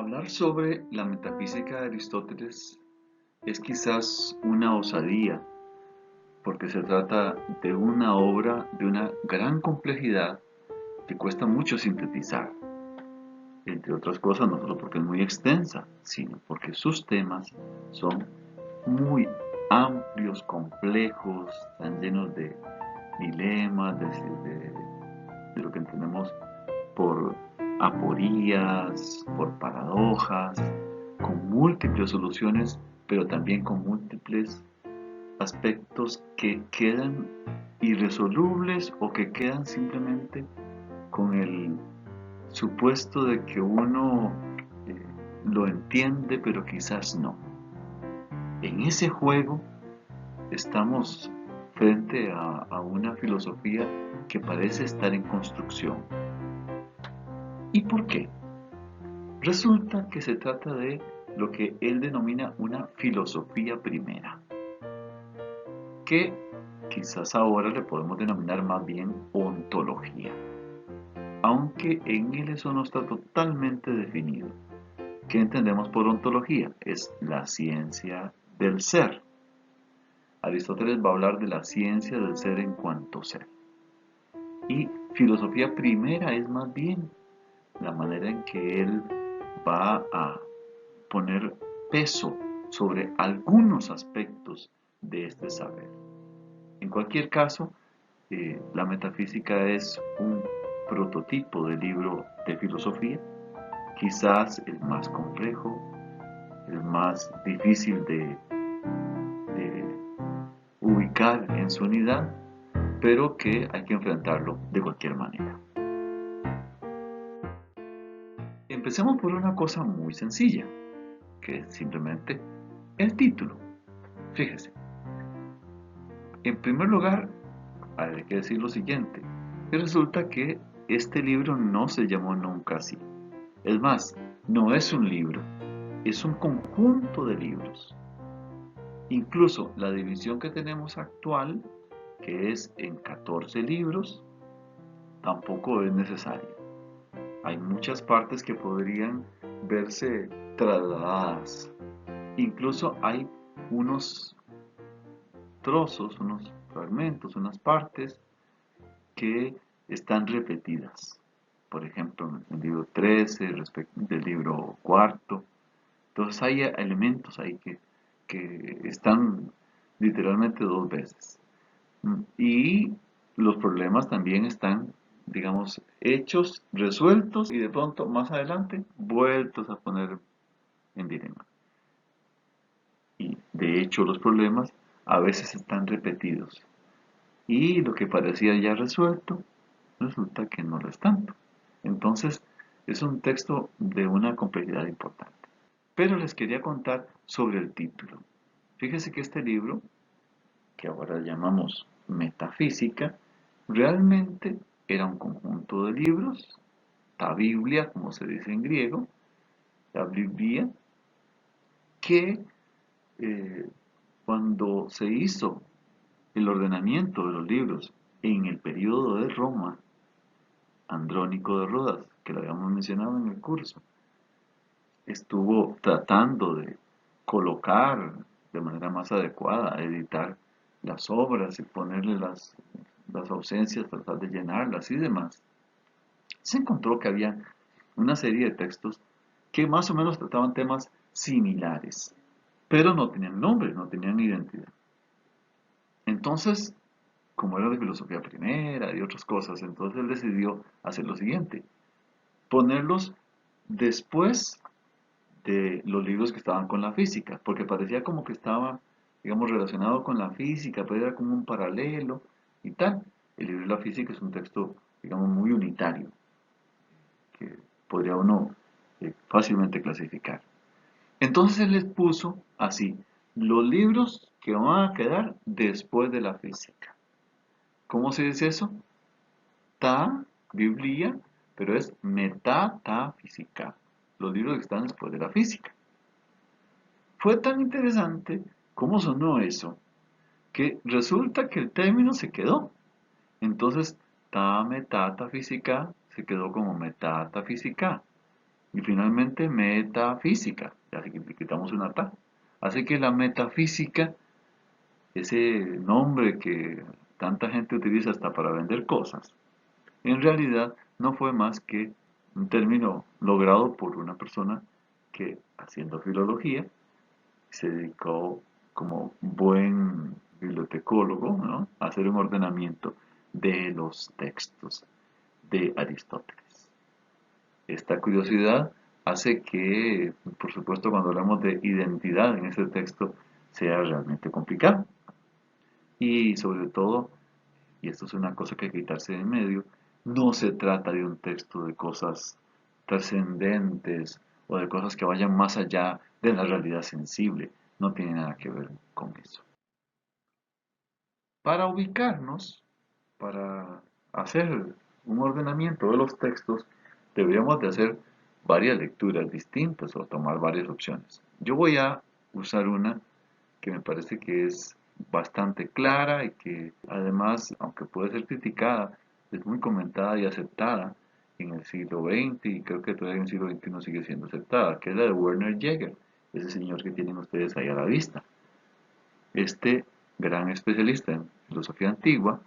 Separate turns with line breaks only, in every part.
Hablar sobre la metafísica de Aristóteles es quizás una osadía, porque se trata de una obra de una gran complejidad que cuesta mucho sintetizar, entre otras cosas no solo porque es muy extensa, sino porque sus temas son muy amplios, complejos, están llenos de dilemas, de lo que entendemos por aporías, por paradojas, con múltiples soluciones, pero también con múltiples aspectos que quedan irresolubles o que quedan simplemente con el supuesto de que uno eh, lo entiende, pero quizás no. En ese juego estamos frente a una filosofía que parece estar en construcción. ¿Y por qué? Resulta que se trata de lo que él denomina una filosofía primera, que quizás ahora le podemos denominar más bien ontología, aunque en él eso no está totalmente definido. ¿Qué entendemos por ontología? Es la ciencia del ser. Aristóteles va a hablar de la ciencia del ser en cuanto ser. Y filosofía primera es más bien la manera en que él va a poner peso sobre algunos aspectos de este saber. En cualquier caso, la metafísica es un prototipo de libro de filosofía, quizás el más complejo, el más difícil de ubicar en su unidad, pero que hay que enfrentarlo de cualquier manera. Empecemos por una cosa muy sencilla, que es simplemente el título. Fíjese, en primer lugar, hay que decir lo siguiente, que resulta que este libro no se llamó nunca así. Es más, no es un libro, es un conjunto de libros. Incluso la división que tenemos actual, que es en 14 libros, tampoco es necesaria. Hay muchas partes que podrían verse trasladadas. Incluso hay unos trozos, unos fragmentos, unas partes que están repetidas. Por ejemplo, en el libro 13, respecto del libro cuarto. Entonces hay elementos ahí que están literalmente dos veces. Y los problemas también están, digamos, hechos, resueltos y de pronto más adelante vueltos a poner en dilema. Y de hecho los problemas a veces están repetidos. Y lo que parecía ya resuelto resulta que no lo es tanto. Entonces, es un texto de una complejidad importante. Pero les quería contar sobre el título. Fíjese que este libro, que ahora llamamos Metafísica, realmente era un conjunto de libros, la Biblia, como se dice en griego, la Biblia, que eh, cuando se hizo el ordenamiento de los libros en el periodo de Roma, Andrónico de Rodas, que lo habíamos mencionado en el curso, estuvo tratando de colocar de manera más adecuada, editar las obras y ponerle las ausencias, tratar de llenarlas y demás. Se encontró que había una serie de textos que más o menos trataban temas similares, pero no tenían nombre, no tenían identidad. Entonces, como era de filosofía primera y otras cosas, entonces él decidió hacer lo siguiente, ponerlos después de los libros que estaban con la física, porque parecía como que estaba, digamos, relacionado con la física, pero era como un paralelo y tal. El libro de la física es un texto, digamos, muy unitario, que podría uno fácilmente clasificar. Entonces él les puso así, los libros que van a quedar después de la física. ¿Cómo se dice eso? Ta, Biblia, pero es metatafísica, los libros que están después de la física. Fue tan interesante cómo sonó eso, que resulta que el término se quedó. Entonces, ta metafísica se quedó como metafísica. Y finalmente metafísica, ya que quitamos una ta. Así que la metafísica, ese nombre que tanta gente utiliza hasta para vender cosas, en realidad no fue más que un término logrado por una persona que, haciendo filología, se dedicó como buen bibliotecólogo, ¿no?, a hacer un ordenamiento de los textos de Aristóteles. Esta curiosidad hace que, por supuesto, cuando hablamos de identidad en este texto, sea realmente complicado. Y sobre todo, y esto es una cosa que hay que quitarse de en medio, no se trata de un texto de cosas trascendentes o de cosas que vayan más allá de la realidad sensible. No tiene nada que ver con eso. Para ubicarnos, para hacer un ordenamiento de los textos, deberíamos de hacer varias lecturas distintas o tomar varias opciones. Yo voy a usar una que me parece que es bastante clara y que además, aunque puede ser criticada, es muy comentada y aceptada en el siglo XX y creo que todavía en el siglo XXI sigue siendo aceptada, que es la de Werner Jaeger, ese señor que tienen ustedes ahí a la vista. Este gran especialista en filosofía antigua,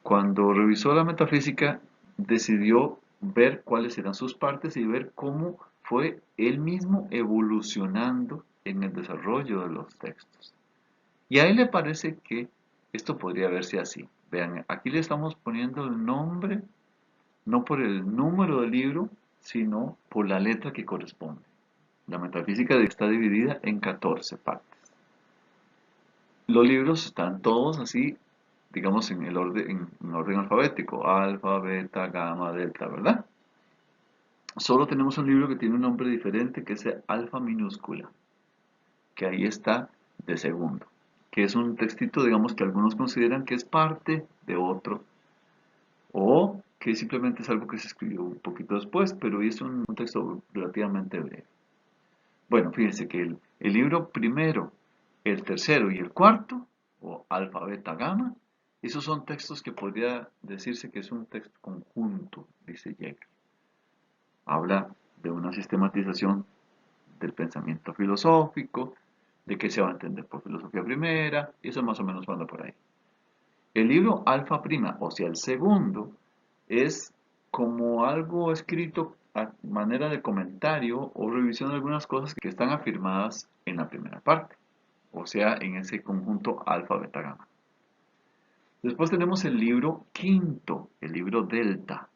cuando revisó la metafísica, decidió ver cuáles eran sus partes y ver cómo fue él mismo evolucionando en el desarrollo de los textos. Y a él le parece que esto podría verse así. Vean, aquí le estamos poniendo el nombre, no por el número del libro, sino por la letra que corresponde. La metafísica está dividida en 14 partes. Los libros están todos así, digamos, en orden alfabético, alfa, beta, gamma, delta, ¿verdad? Solo tenemos un libro que tiene un nombre diferente, que es el alfa minúscula, que ahí está de segundo, que es un textito, digamos, que algunos consideran que es parte de otro, o que simplemente es algo que se escribió un poquito después, pero es un texto relativamente breve. Bueno, fíjense que el libro primero, el tercero y el cuarto, o alfa, beta, gamma, esos son textos que podría decirse que es un texto conjunto, dice Jaeger. Habla de una sistematización del pensamiento filosófico, de qué se va a entender por filosofía primera, y eso más o menos anda por ahí. El libro Alfa Prima, o sea, el segundo, es como algo escrito a manera de comentario o revisión de algunas cosas que están afirmadas en la primera parte, o sea, en ese conjunto alfa, beta, gamma. Después tenemos el libro quinto, el libro delta,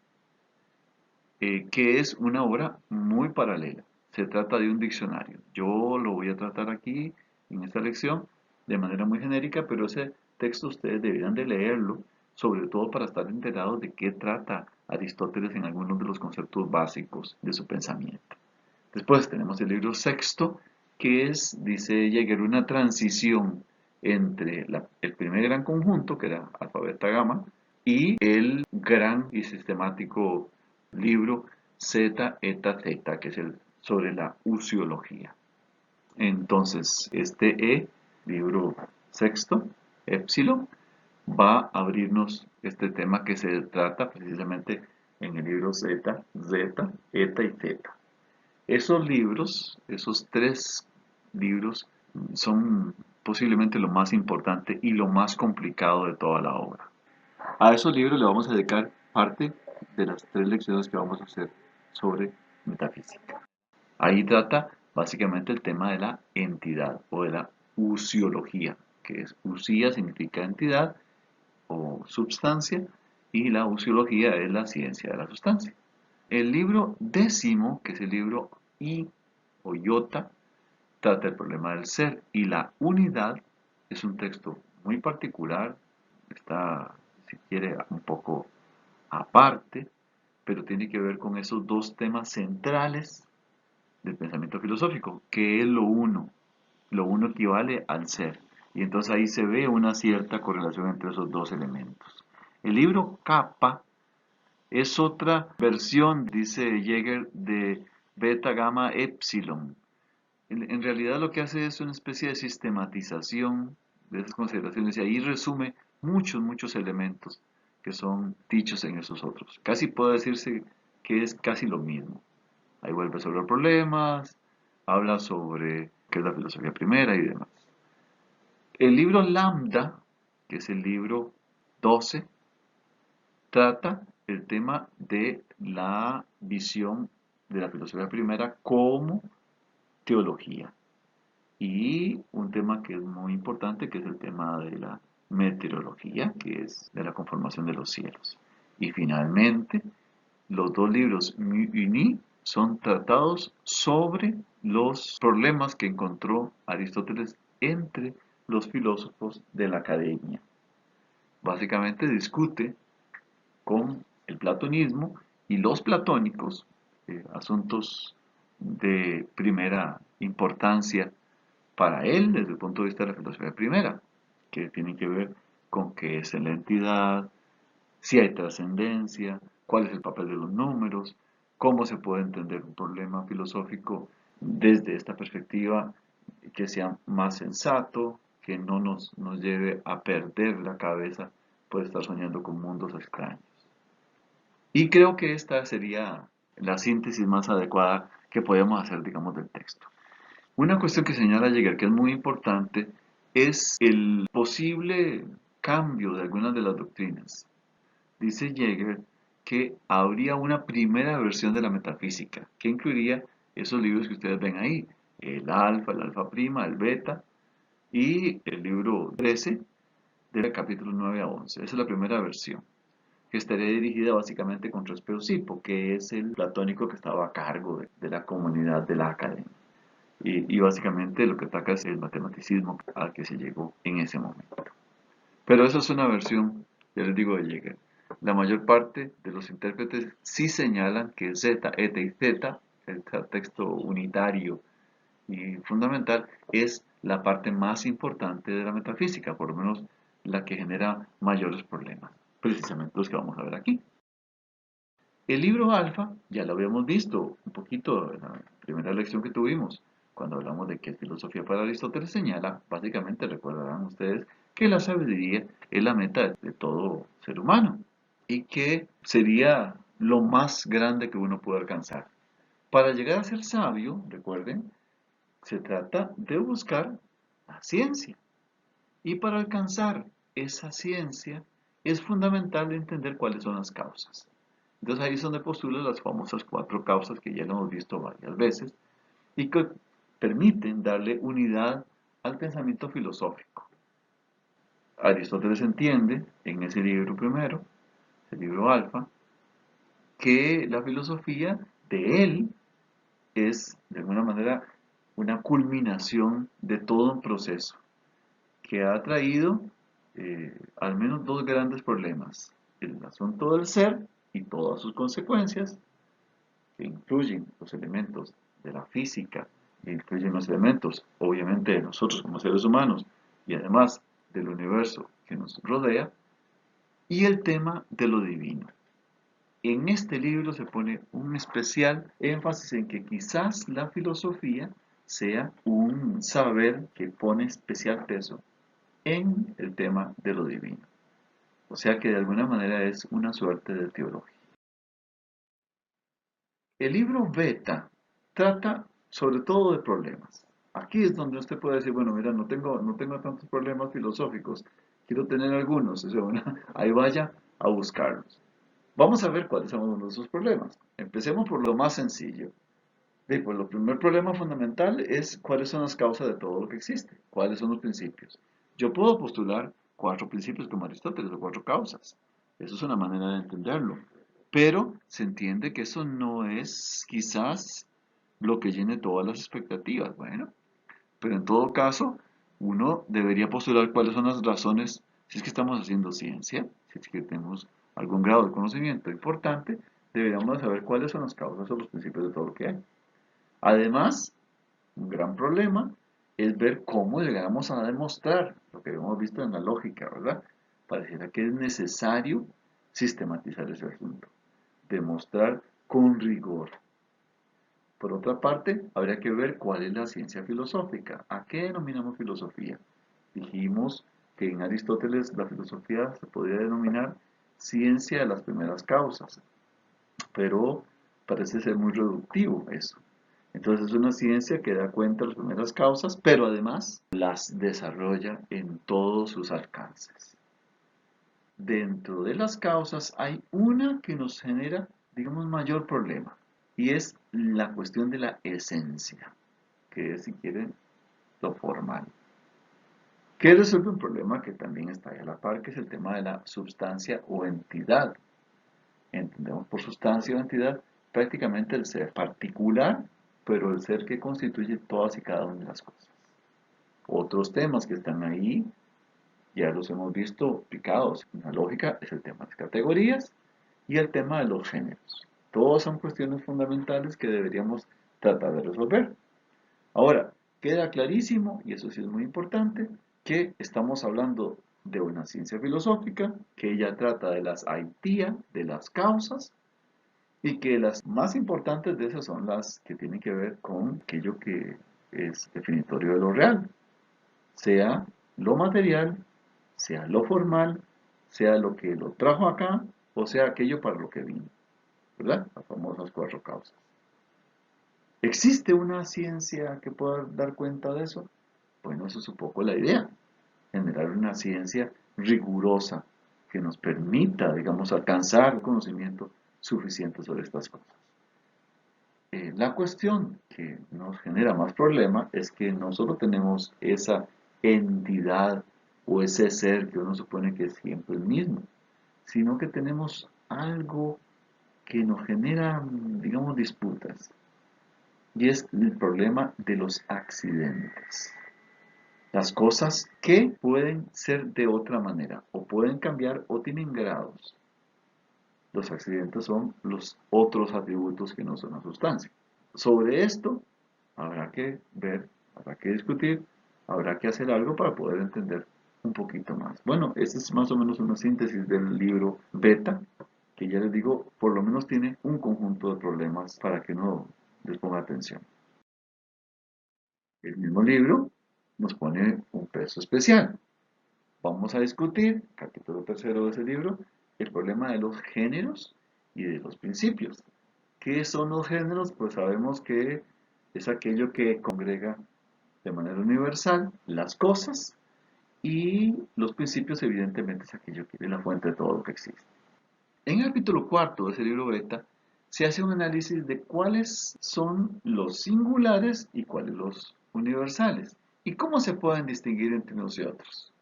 que es una obra muy paralela. Se trata de un diccionario. Yo lo voy a tratar aquí en esta lección de manera muy genérica, pero ese texto ustedes deberían de leerlo, sobre todo para estar enterados de qué trata Aristóteles en algunos de los conceptos básicos de su pensamiento. Después tenemos el libro sexto, que es, dice Jaeger, una transición entre el primer gran conjunto, que era alfa, beta, gamma, y el gran y sistemático libro Zeta, Eta, Zeta, que es el sobre la usiología. Entonces, libro sexto, Epsilon, va a abrirnos este tema que se trata precisamente en el libro Zeta, Zeta, Eta y Zeta. Esos libros, esos tres libros, son posiblemente lo más importante y lo más complicado de toda la obra. A esos libros le vamos a dedicar parte de las 3 lecciones que vamos a hacer sobre metafísica. Ahí trata básicamente el tema de la entidad o de la usiología, que es usía significa entidad o substancia y la usiología es la ciencia de la sustancia. El libro décimo, que es el libro I o Iota, trata el problema del ser y la unidad. Es un texto muy particular, está, si quiere, un poco aparte, pero tiene que ver con esos dos temas centrales del pensamiento filosófico, que es lo uno. Lo uno equivale al ser. Y entonces ahí se ve una cierta correlación entre esos dos elementos. El libro Kappa es otra versión, dice Jaeger, de beta, gamma, epsilon. En realidad lo que hace es una especie de sistematización de esas consideraciones y ahí resume muchos elementos que son dichos en esos otros. Casi puede decirse que es casi lo mismo. Hay vuelve a resolver problemas, habla sobre qué es la filosofía primera y demás. El libro Lambda, que es el libro 12, trata el tema de la visión de la filosofía primera como teología. Y un tema que es muy importante, que es el tema de la meteorología, que es de la conformación de los cielos. Y finalmente, los dos libros Mu y Ni son tratados sobre los problemas que encontró Aristóteles entre los filósofos de la academia. Básicamente discute con el platonismo y los platónicos asuntos de primera importancia para él desde el punto de vista de la filosofía primera, que tienen que ver con qué es la entidad, si hay trascendencia, cuál es el papel de los números, cómo se puede entender un problema filosófico desde esta perspectiva que sea más sensato, que no nos lleve a perder la cabeza por estar soñando con mundos extraños. Y creo que esta sería la síntesis más adecuada que podemos hacer, digamos, del texto. Una cuestión que señala Jäger que es muy importante es el posible cambio de algunas de las doctrinas. Dice Jäger que habría una primera versión de la metafísica, que incluiría esos libros que ustedes ven ahí, el alfa prima, el beta y el libro 13 del capítulo 9 a 11. Esa es la primera versión, que estaría dirigida básicamente contra Espeusipo, que es el platónico que estaba a cargo de la comunidad de la academia. Y básicamente lo que ataca es el matematicismo al que se llegó en ese momento. Pero esa es una versión, ya les digo, de Jäger. La mayor parte de los intérpretes sí señalan que Z, eta y Z, el texto unitario y fundamental, es la parte más importante de la metafísica, por lo menos la que genera mayores problemas, precisamente los que vamos a ver aquí. El libro alfa, ya lo habíamos visto un poquito en la primera lección que tuvimos, cuando hablamos de que filosofía para Aristóteles señala, básicamente recordarán ustedes, que la sabiduría es la meta de todo ser humano y que sería lo más grande que uno puede alcanzar. Para llegar a ser sabio, recuerden, se trata de buscar la ciencia. Y para alcanzar esa ciencia es fundamental entender cuáles son las causas. Entonces ahí es donde postula las famosas 4 causas que ya lo hemos visto varias veces y que permiten darle unidad al pensamiento filosófico. Aristóteles entiende en ese libro primero, el libro Alfa, que la filosofía de él es de alguna manera una culminación de todo un proceso que ha traído al menos 2 grandes problemas: el asunto del ser y todas sus consecuencias, que incluyen los elementos de la física, que incluyen los elementos, obviamente, de nosotros como seres humanos y además del universo que nos rodea, y el tema de lo divino. En este libro se pone un especial énfasis en que quizás la filosofía sea un saber que pone especial peso en el tema de lo divino. O sea que de alguna manera es una suerte de teología. El libro Beta trata sobre todo de problemas. Aquí es donde usted puede decir, bueno, mira, no tengo tantos problemas filosóficos, quiero tener algunos. O sea, ahí vaya a buscarlos. Vamos a ver cuáles son nuestros problemas. Empecemos por lo más sencillo. Y pues el primer problema fundamental es cuáles son las causas de todo lo que existe, cuáles son los principios. Yo puedo postular 4 principios como Aristóteles o 4 causas. Eso es una manera de entenderlo. Pero se entiende que eso no es quizás lo que llene todas las expectativas. Bueno, pero en todo caso, uno debería postular cuáles son las razones, si es que estamos haciendo ciencia, si es que tenemos algún grado de conocimiento importante, deberíamos saber cuáles son las causas o los principios de todo lo que hay. Además, un gran problema es ver cómo llegamos a demostrar lo que hemos visto en la lógica, ¿verdad? Pareciera que es necesario sistematizar ese asunto, demostrar con rigor. Por otra parte, habría que ver cuál es la ciencia filosófica. ¿A qué denominamos filosofía? Dijimos que en Aristóteles la filosofía se podría denominar ciencia de las primeras causas, pero Parece ser muy reductivo eso. Entonces es una ciencia que da cuenta de las primeras causas, pero además las desarrolla en todos sus alcances. Dentro de las causas hay una que nos genera, digamos, mayor problema, y es la cuestión de la esencia, que es, si quieren, lo formal. Que resuelve un problema que también está ahí a la par, que es el tema de la sustancia o entidad. Entendemos por sustancia o entidad prácticamente el ser particular, pero el ser que constituye todas y cada una de las cosas. Otros temas que están ahí, ya los hemos visto picados en la lógica, es el tema de las categorías y el tema de los géneros. Todas son cuestiones fundamentales que deberíamos tratar de resolver. Ahora, queda clarísimo, y eso sí es muy importante, que estamos hablando de una ciencia filosófica que ella trata de las aitía, de las causas, y que las más importantes de esas son las que tienen que ver con aquello que es definitorio de lo real, sea lo material, sea lo formal, sea lo que lo trajo acá, o sea aquello para lo que vino, ¿verdad? Las famosas cuatro causas. ¿Existe una ciencia que pueda dar cuenta de eso? Bueno, eso es un poco la idea, generar una ciencia rigurosa que nos permita, digamos, alcanzar conocimiento suficiente sobre estas cosas. La cuestión que nos genera más problema es que no solo tenemos esa entidad o ese ser que uno supone que es siempre el mismo, sino que tenemos algo que nos genera, digamos, disputas, y es el problema de los accidentes. Las cosas que pueden ser de otra manera, o pueden cambiar, o tienen grados. Los accidentes son los otros atributos que no son la sustancia. Sobre esto habrá que ver, habrá que discutir, habrá que hacer algo para poder entender un poquito más. Bueno, esta es más o menos una síntesis del libro Beta, que ya les digo, por lo menos tiene un conjunto de problemas para que no les ponga atención. El mismo libro nos pone un peso especial. Vamos a discutir, capítulo tercero de ese libro, el problema de los géneros y de los principios. ¿Qué son los géneros? Pues sabemos que es aquello que congrega de manera universal las cosas, y los principios evidentemente es aquello que es la fuente de todo lo que existe. En el capítulo cuarto de ese libro beta se hace un análisis de cuáles son los singulares y cuáles los universales y cómo se pueden distinguir entre unos y otros.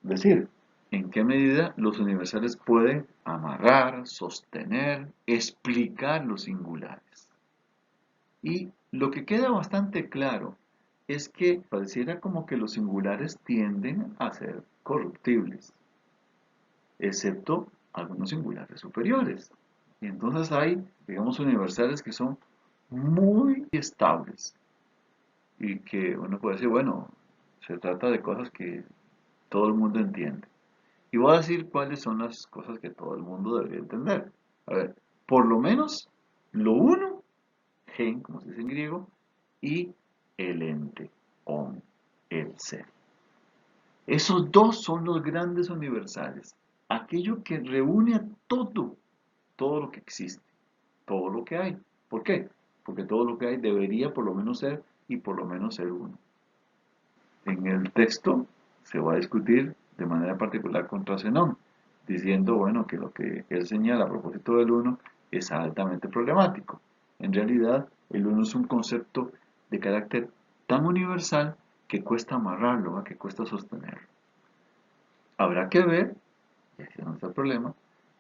Es decir, en qué medida los universales pueden amarrar, sostener, explicar los singulares. Y lo que queda bastante claro es que pareciera como que los singulares tienden a ser corruptibles, excepto algunos singulares superiores. Y entonces hay, digamos, universales que son muy estables y que uno puede decir, bueno, se trata de cosas que todo el mundo entiende. Y voy a decir cuáles son las cosas que todo el mundo debería entender. A ver, por lo menos lo uno, gen, como se dice en griego, y el ente, on, el ser. Esos dos son los grandes universales, aquello que reúne a todo lo que existe, todo lo que hay. ¿Por qué? Porque todo lo que hay debería por lo menos ser y por lo menos ser uno. En el texto se va a discutir de manera particular contra Zenón, diciendo, bueno, que lo que él señala a propósito del uno es altamente problemático. En realidad, el uno es un concepto de carácter tan universal que cuesta amarrarlo, que cuesta sostenerlo. Habrá que ver, y aquí no está el problema,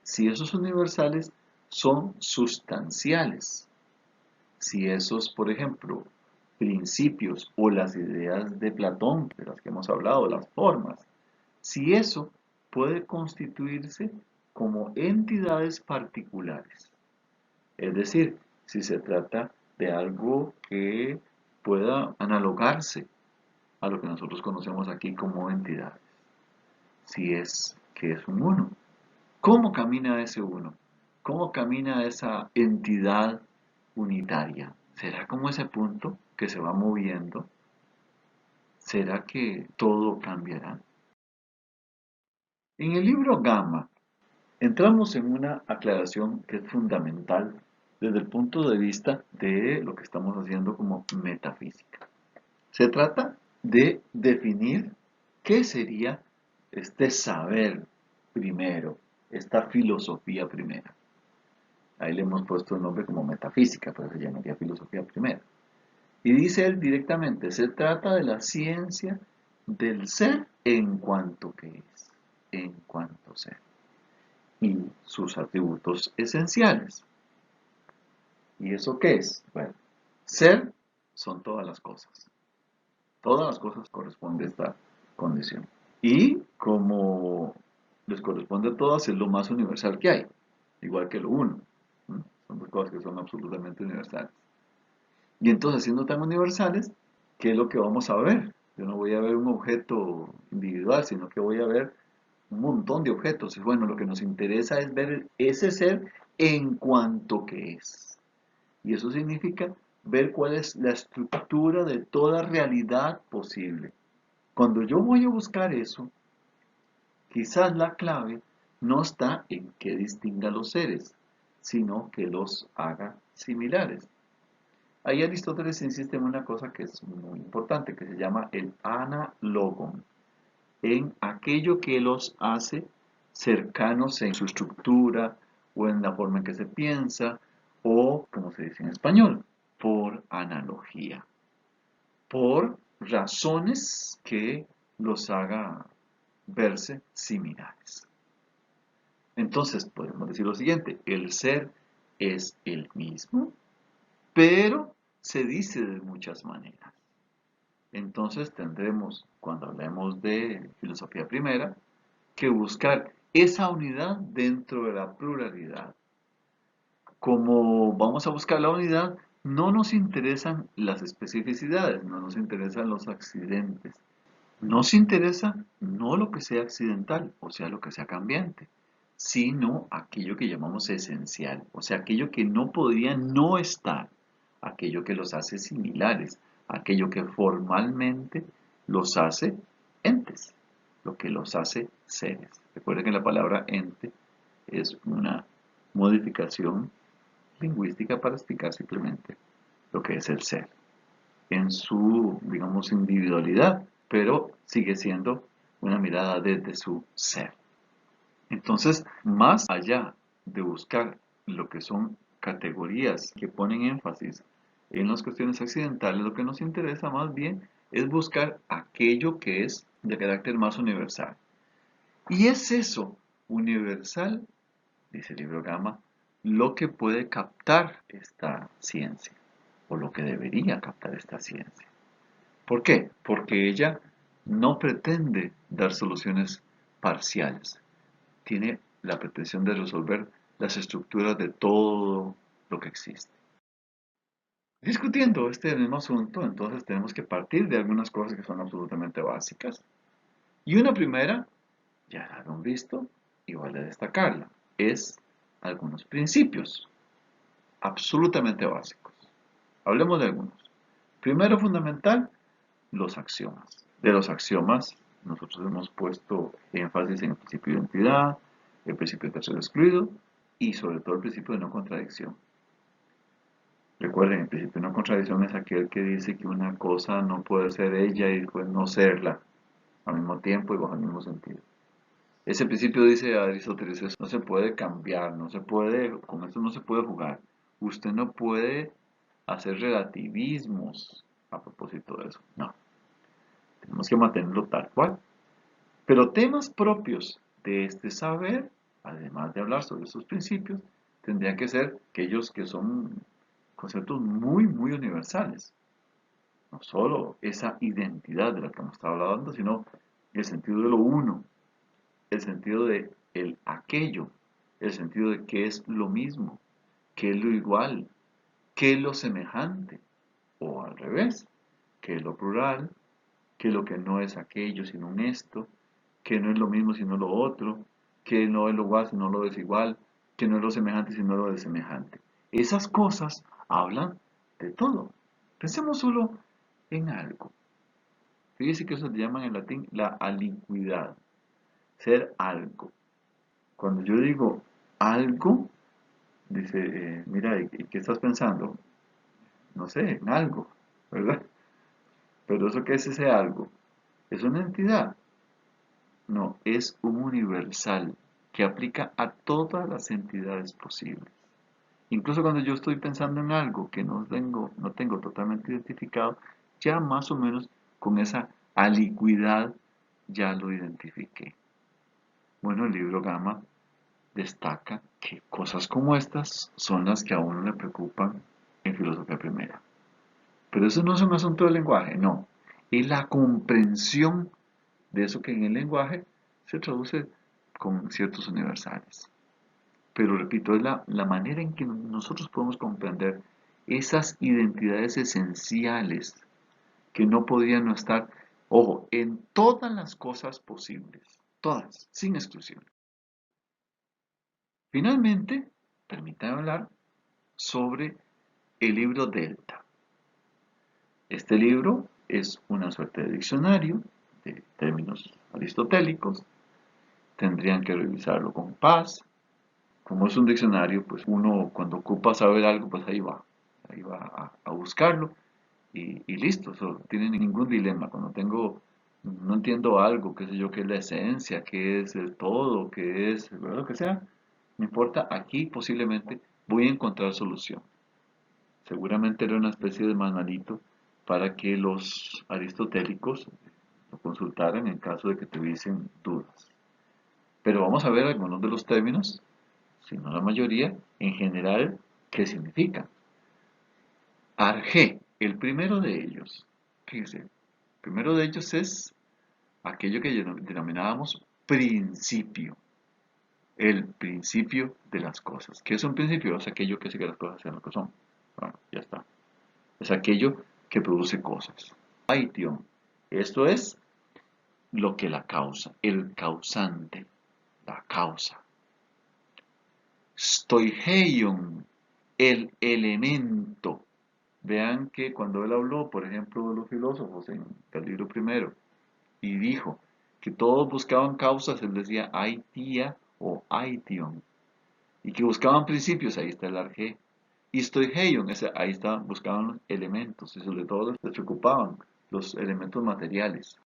si esos universales son sustanciales. Si esos, por ejemplo, principios o las ideas de Platón, de las que hemos hablado, las formas, si eso puede constituirse como entidades particulares. Es decir, si se trata de algo que pueda analogarse a lo que nosotros conocemos aquí como entidades. Si es que es un uno. ¿Cómo camina ese uno? ¿Cómo camina esa entidad unitaria? ¿Será como ese punto que se va moviendo? ¿Será que todo cambiará? En el libro Gamma entramos en una aclaración que es fundamental desde el punto de vista de lo que estamos haciendo como metafísica. Se trata de definir qué sería este saber primero, esta filosofía primera. Ahí le hemos puesto el nombre como metafísica, pero se llamaría filosofía primera. Y dice él directamente, se trata de la ciencia del ser en cuanto que es, en cuanto ser, y sus atributos esenciales. ¿Y eso qué es? Bueno, ser son todas las cosas. Todas las cosas corresponde a esta condición. Y como les corresponde a todas, es lo más universal que hay, igual que lo uno. ¿No? Son dos cosas que son absolutamente universales. Y entonces, siendo tan universales, ¿qué es lo que vamos a ver? Yo no voy a ver un objeto individual, sino que voy a ver un montón de objetos. Y bueno, lo que nos interesa es ver ese ser en cuanto que es. Y eso significa ver cuál es la estructura de toda realidad posible. Cuando yo voy a buscar eso, quizás la clave no está en que distinga los seres, sino que los haga similares. Ahí Aristóteles insiste en una cosa que es muy importante, que se llama el analogon, en aquello que los hace cercanos en su estructura o en la forma en que se piensa, o, como se dice en español, por analogía, por razones que los haga verse similares. Entonces podemos decir lo siguiente, el ser es el mismo, pero se dice de muchas maneras. Entonces tendremos, cuando hablemos de filosofía primera, que buscar esa unidad dentro de la pluralidad. Como vamos a buscar la unidad, no nos interesan las especificidades, no nos interesan los accidentes. Nos interesa no lo que sea accidental, o sea, lo que sea cambiante, sino aquello que llamamos esencial, o sea, aquello que no podría no estar, aquello que los hace similares, aquello que formalmente los hace entes, lo que los hace seres. Recuerden que la palabra ente es una modificación lingüística para explicar simplemente lo que es el ser en su, digamos, individualidad, pero sigue siendo una mirada desde su ser. Entonces, más allá de buscar lo que son categorías que ponen énfasis en las cuestiones accidentales, lo que nos interesa más bien es buscar aquello que es de carácter más universal. Y es eso, universal, dice el libro Gama, lo que puede captar esta ciencia, o lo que debería captar esta ciencia. ¿Por qué? Porque ella no pretende dar soluciones parciales. Tiene la pretensión de resolver las estructuras de todo lo que existe. Discutiendo este mismo asunto, entonces tenemos que partir de algunas cosas que son absolutamente básicas. Y una primera, ya la han visto y vale destacarla, es algunos principios absolutamente básicos. Hablemos de algunos. Primero fundamental, los axiomas. De los axiomas, nosotros hemos puesto énfasis en el principio de identidad, el principio de tercero excluido y sobre todo el principio de no contradicción. Recuerden, el principio de no contradicción es aquel que dice que una cosa no puede ser ella y después no serla al mismo tiempo y bajo el mismo sentido. Ese principio dice Aristóteles, no se puede cambiar, no se puede, con esto no se puede jugar. Usted no puede hacer relativismos a propósito de eso. No, tenemos que mantenerlo tal cual. Pero temas propios de este saber, además de hablar sobre estos principios, tendrían que ser aquellos que son conceptos muy, muy universales. No solo esa identidad de la que hemos estado hablando, sino el sentido de lo uno, el sentido de el aquello, el sentido de qué es lo mismo, qué es lo igual, qué es lo semejante, o al revés, qué es lo plural, qué es lo que no es aquello sino un esto, que no es lo mismo sino lo otro, que no es lo igual sino lo desigual, que no es lo semejante sino lo desemejante. Esas cosas hablan de todo. Pensemos solo en algo. Fíjese que eso se llama en latín la alicuidad, ser algo. Cuando yo digo algo, dice, mira, ¿y qué estás pensando? No sé, en algo, ¿verdad? Pero eso que es ese algo, ¿es una entidad? No, es un universal que aplica a todas las entidades posibles. Incluso cuando yo estoy pensando en algo que no tengo totalmente identificado, ya más o menos con esa alicuidad ya lo identifiqué. Bueno, el libro Gama destaca que cosas como estas son las que a uno le preocupan en filosofía primera. Pero eso no es un asunto del lenguaje, no. Es la comprensión de eso que en el lenguaje se traduce con ciertos universales. Pero repito, es la manera en que nosotros podemos comprender esas identidades esenciales que no podían no estar, ojo, en todas las cosas posibles, todas, sin exclusión. Finalmente, permítanme hablar sobre el libro Delta. Este libro es una suerte de diccionario de términos aristotélicos. Tendrían que revisarlo con paz. Como es un diccionario, pues uno cuando ocupa saber algo, pues ahí va a buscarlo y listo, eso no tiene ningún dilema. Cuando no entiendo algo, qué sé yo, qué es la esencia, qué es el todo, qué es, ¿verdad? Lo que sea, no importa, aquí posiblemente voy a encontrar solución. Seguramente era una especie de manualito para que los aristotélicos lo consultaran en caso de que tuviesen dudas. Pero vamos a ver algunos de los términos, si no la mayoría, en general, qué significan. Arjé, el primero de ellos, fíjense, el primero de ellos es aquello que denominábamos principio, el principio de las cosas. ¿Qué es un principio? Es aquello que hace que las cosas sean lo que son. Bueno, ya está. Es aquello que produce cosas. Aition, esto es lo que la causa, el causante, la causa. Stoicheion, el elemento. Vean que cuando él habló, por ejemplo, de los filósofos en el libro primero, y dijo que todos buscaban causas, él decía aitia o aition, y que buscaban principios, ahí está el arjé. Y stoicheion, ahí estaban, buscaban los elementos, y sobre todo les preocupaban los elementos materiales.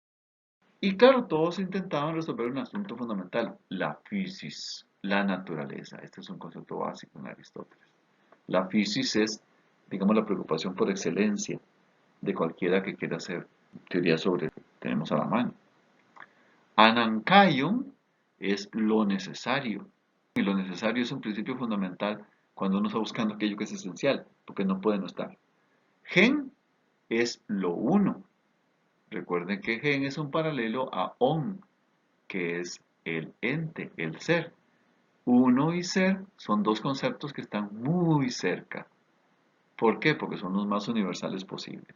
Y claro, todos intentaban resolver un asunto fundamental, la physis, la naturaleza. Este es un concepto básico en Aristóteles. La physis es, digamos, la preocupación por excelencia de cualquiera que quiera hacer teoría sobre lo que tenemos a la mano. Anankaion es lo necesario. Y lo necesario es un principio fundamental cuando uno está buscando aquello que es esencial, porque no puede no estar. Gen es lo uno. Recuerden que gen es un paralelo a on, que es el ente, el ser. Uno y ser son dos conceptos que están muy cerca. ¿Por qué? Porque son los más universales posibles.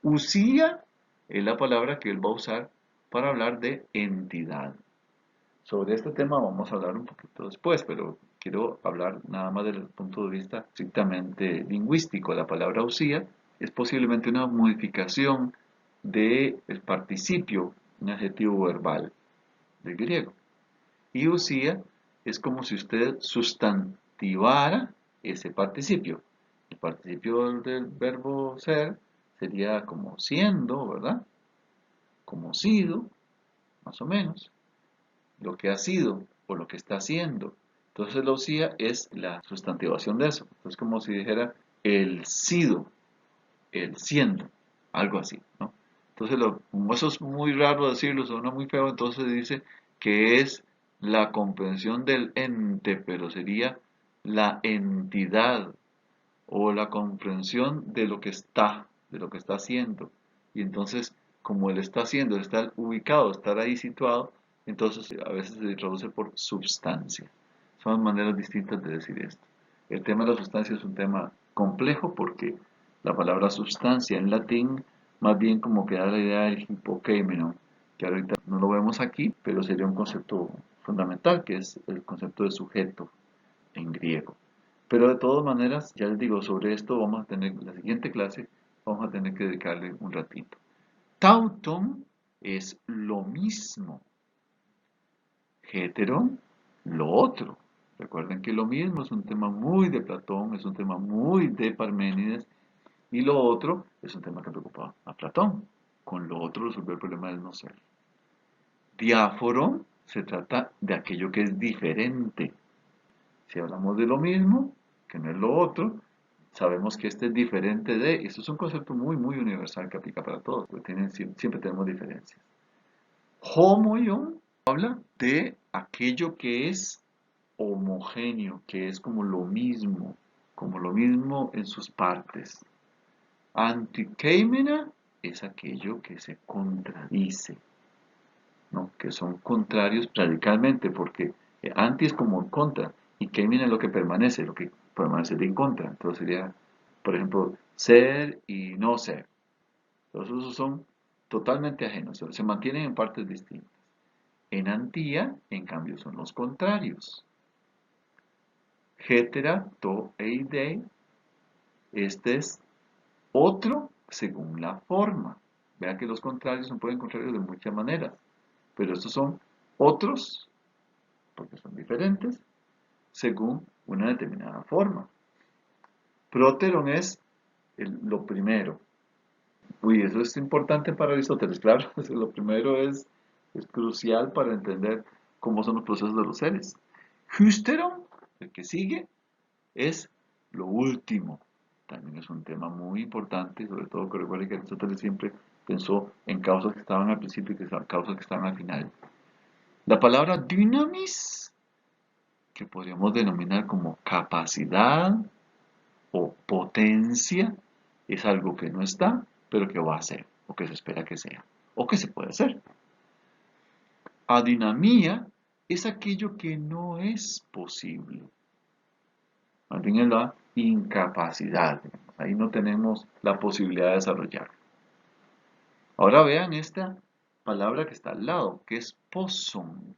Usía es la palabra que él va a usar para hablar de entidad. Sobre este tema vamos a hablar un poquito después, pero quiero hablar nada más desde el punto de vista estrictamente lingüístico. La palabra usía es posiblemente una modificación del participio, un adjetivo verbal del griego. Y usía es como si usted sustantivara ese participio. El participio del verbo ser sería como siendo, ¿verdad? Como sido, más o menos. Lo que ha sido o lo que está haciendo. Entonces la usía es la sustantivación de eso. Es como si dijera el sido, el siendo, algo así, ¿no? Entonces, como eso es muy raro decirlo, suena muy feo, entonces dice que es la comprensión del ente, pero sería la entidad o la comprensión de lo que está haciendo. Y entonces, como él está haciendo, estar ubicado, estar ahí situado, entonces a veces se traduce por substancia. Son maneras distintas de decir esto. El tema de la sustancia es un tema complejo porque la palabra sustancia en latín más bien como que da la idea del hipokeimenon, que ahorita no lo vemos aquí, pero sería un concepto fundamental, que es el concepto de sujeto en griego. Pero de todas maneras, ya les digo, sobre esto vamos a tener, la siguiente clase, vamos a tener que dedicarle un ratito. Tauton es lo mismo. Heteron, lo otro, Recuerden que lo mismo es un tema muy de Platón, es un tema muy de Parménides, y lo otro es un tema que preocupa a Platón. Con lo otro resolver el problema del no ser. Diáforo se trata de aquello que es diferente. Si hablamos de lo mismo, que no es lo otro, sabemos que este es diferente de. Esto es un concepto muy, muy universal que aplica para todos, porque siempre tenemos diferencias. Homoion habla de aquello que es homogéneo, que es como lo mismo en sus partes. Antikeimena es aquello que se contradice, ¿no? Que son contrarios radicalmente, porque anti es como en contra, y keimena es lo que permanece de en contra. Entonces sería, por ejemplo, ser y no ser. Entonces esos son totalmente ajenos, se mantienen en partes distintas. En antía, en cambio, son los contrarios. Hetera, to e idei, este es otro según la forma. Vean que los contrarios se pueden contrarios de muchas maneras, pero estos son otros, porque son diferentes, según una determinada forma. Próteron es lo primero. Uy, eso es importante para Aristóteles, claro. Lo primero es crucial para entender cómo son los procesos de los seres. Hüsteron, el que sigue, es lo último. También es un tema muy importante, sobre todo que recuerden que Aristóteles siempre pensó en causas que estaban al principio y causas que estaban al final. La palabra dynamis, que podríamos denominar como capacidad o potencia, es algo que no está, pero que va a ser, o que se espera que sea, o que se puede hacer. Adinamia es aquello que no es posible. Más bien es la incapacidad. Ahí no tenemos la posibilidad de desarrollar. Ahora vean esta palabra que está al lado, que es poson.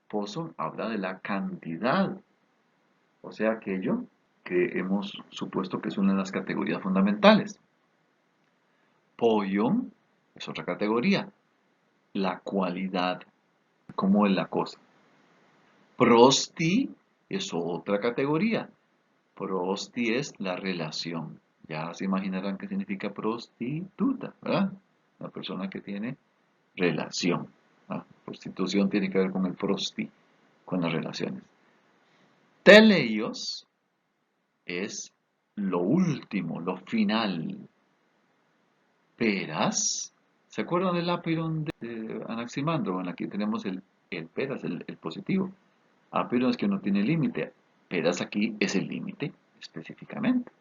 Poson habla de la cantidad, o sea, aquello que hemos supuesto que es una de las categorías fundamentales. Poion es otra categoría, la cualidad, cómo es la cosa. Prosti es otra categoría. Prosti es la relación. Ya se imaginarán qué significa prostituta, ¿verdad? La persona que tiene relación. Prostitución tiene que ver con el prosti, con las relaciones. Teleios es lo último, lo final. Peras, ¿se acuerdan del apirón de Anaximandro? En aquí tenemos el peras, el positivo. Apirón es que no tiene límite. Peras aquí es el límite específicamente.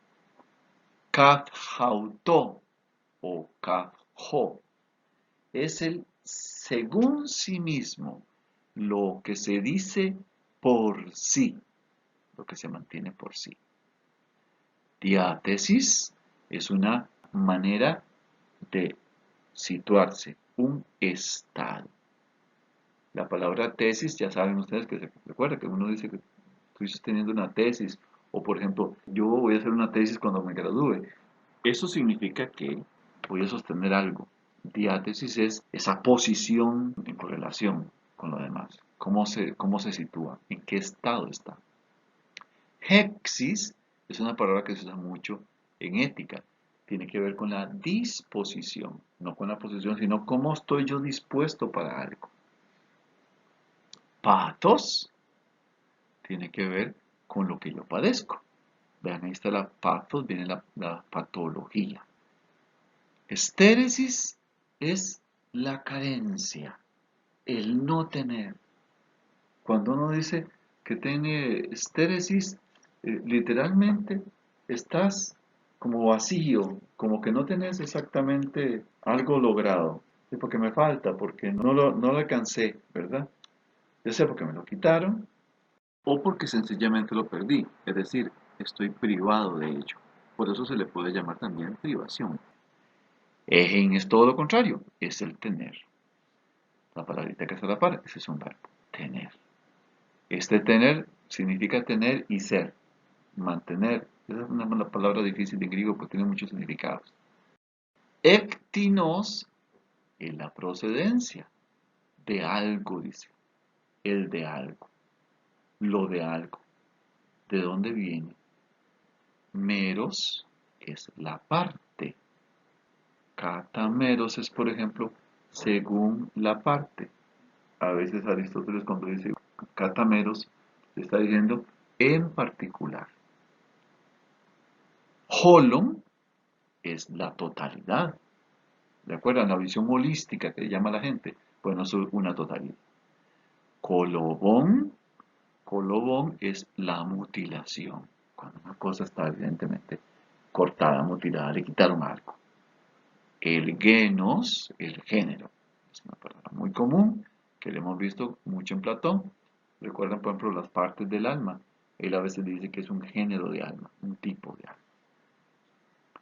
Kathauto o Katho es el según sí mismo, lo que se dice por sí, lo que se mantiene por sí. Diátesis es una manera de situarse, un estado. La palabra tesis, ya saben ustedes que se recuerda que uno dice que tú estás teniendo una tesis, o por ejemplo, yo voy a hacer una tesis cuando me gradúe. Eso significa que voy a sostener algo. Diátesis es esa posición en correlación con lo demás. Cómo se sitúa? ¿En qué estado está? Hexis es una palabra que se usa mucho en ética. Tiene que ver con la disposición, no con la posición, sino cómo estoy yo dispuesto para algo. Pathos tiene que ver con lo que yo padezco. Vean, ahí está la pathos, viene la patología. Estéresis es la carencia, el no tener. Cuando uno dice que tiene estéresis, literalmente estás como vacío, como que no tenés exactamente algo logrado. Sí, porque me falta, porque no lo alcancé, ¿verdad? Ya sea porque me lo quitaron o porque sencillamente lo perdí. Es decir, estoy privado de ello. Por eso se le puede llamar también privación. Ejen es todo lo contrario, es el tener. La palabrita que está a la par, ese es un verbo, tener. Este tener significa tener y ser, mantener. Esa es una palabra difícil en griego porque tiene muchos significados. Ectinos es la procedencia de algo, dice, el de algo. lo de algo. ¿De dónde viene? Meros es la parte. Catameros es, por ejemplo, según la parte. A veces Aristóteles cuando dice catameros, está diciendo en particular. Holon es la totalidad. ¿De acuerdo? La visión holística que llama la gente. Bueno, eso es una totalidad. Colobón, colobón es la mutilación. Cuando una cosa está evidentemente cortada, mutilada, le quitaron algo. El genos, el género, es una palabra muy común que le hemos visto mucho en Platón. Recuerdan, por ejemplo, las partes del alma. Él a veces dice que es un género de alma, un tipo de alma.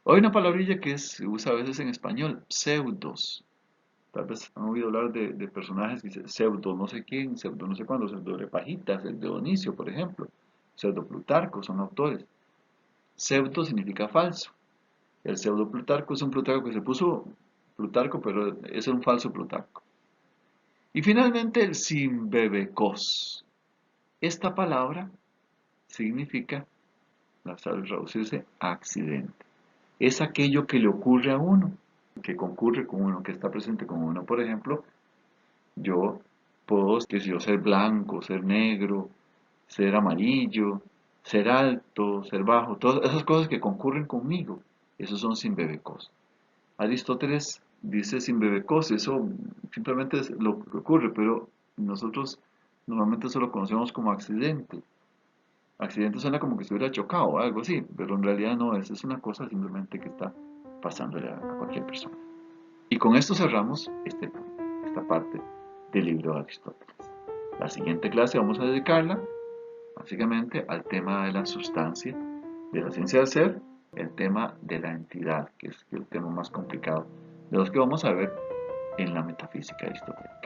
Hay una palabrilla que se usa a veces en español, pseudos. Tal vez han oído hablar de personajes que dicen pseudo no sé quién, pseudo no sé cuándo, pseudo Repajitas, el de Dionisio, por ejemplo. Pseudo Plutarco, son autores. Pseudo significa falso. El pseudo Plutarco es un Plutarco que se puso Plutarco, pero es un falso Plutarco. Y finalmente el simbebecos. Esta palabra significa, la sabe traducirse, accidente. Es aquello que le ocurre a uno, que concurre con uno, que está presente con uno. Por ejemplo, yo puedo, que si yo, ser blanco, ser negro, ser amarillo, ser alto, ser bajo, todas esas cosas que concurren conmigo, esos son simbebecos. Aristóteles dice simbebecos, eso simplemente es lo que ocurre, pero nosotros normalmente eso lo conocemos como accidente. Accidente suena como que estuviera chocado o algo así, pero en realidad no es una cosa simplemente que está pasándole a cualquier persona. Y con esto cerramos esta parte del libro de Aristóteles. La siguiente clase vamos a dedicarla básicamente al tema de la sustancia, de la ciencia del ser, el tema de la entidad, que es el tema más complicado de los que vamos a ver en la metafísica aristotélica.